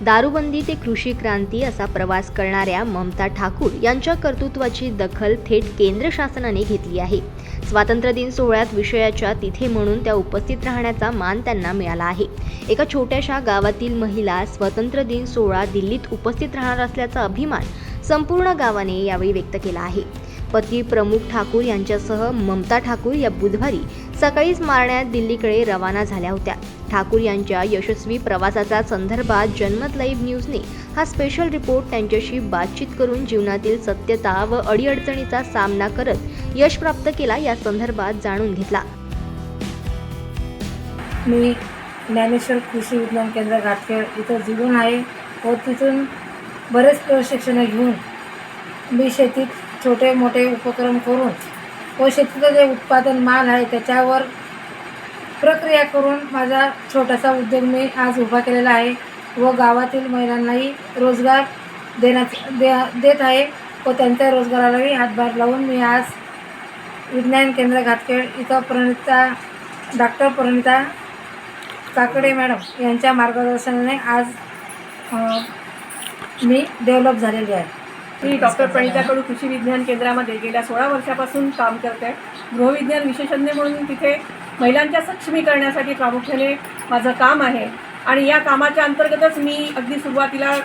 दारूबंदी ते कृषी क्रांती असा प्रवास करणाऱ्या ममता ठाकूर यांच्या कर्तृत्वाची दखल थेट केंद्र शासनाने घेतली आहे। स्वातंत्र्य दिन सोहळ्यात विषयाच्या तिथे म्हणून त्या उपस्थित राहण्याचा मान त्यांना मिळाला आहे। एका छोट्याशा गावातील महिला स्वातंत्र्य दिन सोहळा दिल्लीत उपस्थित राहणार असल्याचा अभिमान संपूर्ण गावाने यावेळी व्यक्त केला आहे। पती प्रमुख ठाकूर यांच्यासह ममता ठाकूर या बुधवारी सकाळीच मारण्यात दिल्लीकडे रवाना झाल्या होत्या। ठाकूर यांच्या यशस्वी प्रवासाचा संदर्भात जनमत लाईव्ह न्यूजने हा स्पेशल रिपोर्ट त्यांच्याशी बातचीत करून जीवनातील सत्यता व अडीअडचणीचा सामना करत यश प्राप्त केला या संदर्भात जाणून घेतला। मी ज्ञानेश्वर कृषी विज्ञान केंद्र घाटखेड इथं जीवन आहे व तिथून बरेच प्रशिक्षण घेऊन मी शेतीत छोटे मोठे उपक्रम करून व शेतीचं जे उत्पादन माल आहे त्याच्यावर प्रक्रिया करून माझा छोटासा उद्योग मी आज उभा केलेला आहे व गावातील महिलांनाही रोजगार देत आहे व त्यांच्या रोजगारालाही हातभार लावून मी आज विज्ञान केंद्र घाटखेड इथं डॉक्टर प्रणिता काकडे मॅडम यांच्या मार्गदर्शनाने आज मी डेव्हलप झालेली आहे। मी डॉक्टर प्रणिताकडू कृषी विज्ञान केंद्रामध्ये गेल्या 16 वर्षापासून काम करते। गृहविज्ञान विशेषज्ञ म्हणून तिथे महिलांच्या सक्षमीकरणासाठी प्रामुख्याने माझं काम आहे आणि या कामाच्या अंतर्गतच मी अगदी सुरुवातीला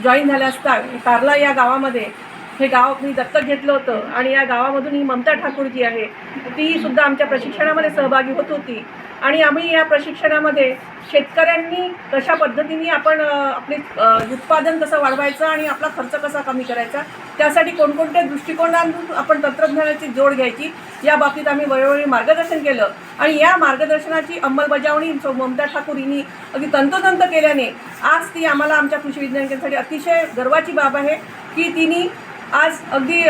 जॉईन झाले असता कारला या गावामध्ये हे गाव मी दत्तक घेतलं होतं आणि या गावामधून ही ममता ठाकूर जी आहे ती सुद्धा आमच्या प्रशिक्षणामध्ये सहभागी होत होती आणि आम्ही या प्रशिक्षणामध्ये शेतकऱ्यांनी कशा पद्धतीने आपण आपले उत्पादन कसं वाढवायचं आणि आपला खर्च कसा कमी करायचा त्यासाठी कोणकोणत्या दृष्टिकोनातून आपण तंत्रज्ञानाची जोड घ्यायची या बाबतीत आम्ही वेळोवेळी मार्गदर्शन केलं आणि या मार्गदर्शनाची अंमलबजावणी ममता ठाकूर यांनी अगदी तंतोतंत केल्याने आज ती आम्हाला आमच्या कृषी विज्ञान केंद्रासाठी अतिशय गर्वाची बाब आहे की तिने आज अगदी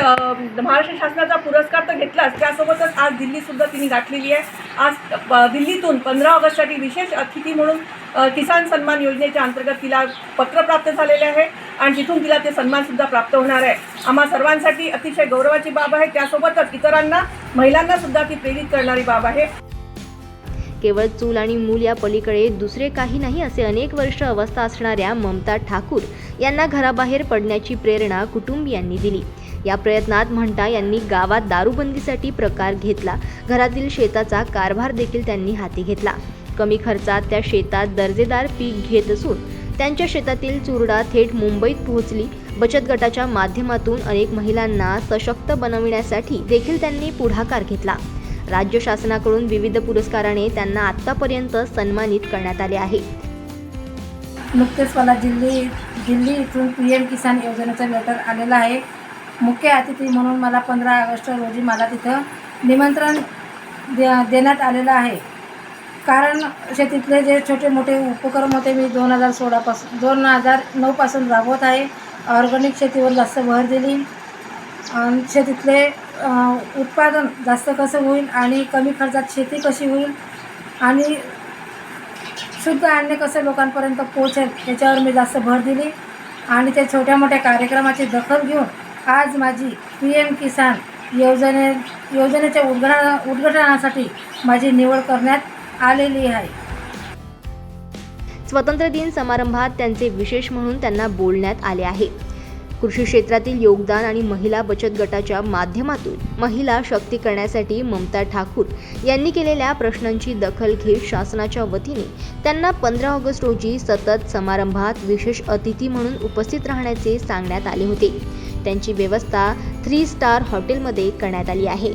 महाराष्ट्र शासनाचा पुरस्कार तर घेतलाच त्यासोबतच आज दिल्लीसुद्धा तिने गाठलेली आहे। आज दिल्लीतून 15 ऑगस्टसाठी विशेष अतिथी म्हणून किसान सन्मान योजनेच्या अंतर्गत तिला पत्र प्राप्त झालेले आहे आणि तिथून तिला ते सन्मानसुद्धा प्राप्त होणार आहे। आम्हा सर्वांसाठी अतिशय गौरवाची बाब आहे। त्यासोबतच इतरांना महिलांनासुद्धा ती प्रेरित करणारी बाब आहे। केवळ चूल आणि मूल या पलीकडे दुसरे काही नाही असे अनेक वर्ष अवस्था असणाऱ्या ममता ठाकूर यांना घराबाहेर पडण्याची प्रेरणा कुटुंबियांनी दिली। या प्रयत्नात म्हणता यांनी गावात दारूबंदीसाठी प्रकार घेतला। घरातील शेताचा कारभार देखील त्यांनी हाती घेतला। कमी खर्चात त्या शेतात दर्जेदार पीक घेत असून त्यांच्या शेतातील चुरडा थेट मुंबईत पोहोचली। बचत गटाच्या माध्यमातून अनेक महिलांना सशक्त बनविण्यासाठी देखील त्यांनी पुढाकार घेतला। राज्य शासनाकडून विविध पुरस्काराने त्यांना आतापर्यंत सन्मानित करण्यात आले आहे। नुकतेच मला दिल्ली इथून PM किसान योजनेचं लेटर आलेलं आहे। मुख्य अतिथी म्हणून मला 15 ऑगस्ट रोजी मला तिथं निमंत्रण देण्यात आलेलं आहे। कारण शेतीतले जे छोटे मोठे उपक्रम होते मी 2009 पासून राबवत आहे। ऑर्गॅनिक शेतीवर जास्त भर दिली। शेतीतले उत्पादन जास्त कसं होईल आणि कमी खर्चात शेती कशी होईल आणि शुद्ध अन्न कसं लोकांपर्यंत पोहोचेल याच्यावर मी जास्त भर दिली आणि त्या छोट्या मोठ्या कार्यक्रमाची दखल घेऊन आज माझी PM किसान योजनेच्या उद्घाटनासाठी माझी निवड करण्यात आलेली आहे। स्वातंत्र्य दिन समारंभात त्यांचे विशेष म्हणून त्यांना बोलण्यात आले आहे। कृषी क्षेत्रातील योगदान आणि महिला बचत गटाच्या माध्यमातून महिला शक्ती करण्यासाठी ममता ठाकूर यांनी केलेल्या प्रश्नांची दखल घेत शासनाच्या वतीने त्यांना 15 ऑगस्ट रोजी सतत समारंभात विशेष अतिथी म्हणून उपस्थित राहण्याचे सांगण्यात आले होते। त्यांची व्यवस्था 3 स्टार हॉटेलमध्ये करण्यात आली आहे।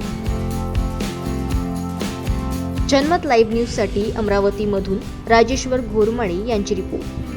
जनमत लाईव्ह न्यूजसाठी अमरावतीमधून राजेश्वर घोरमाळे यांची रिपोर्ट।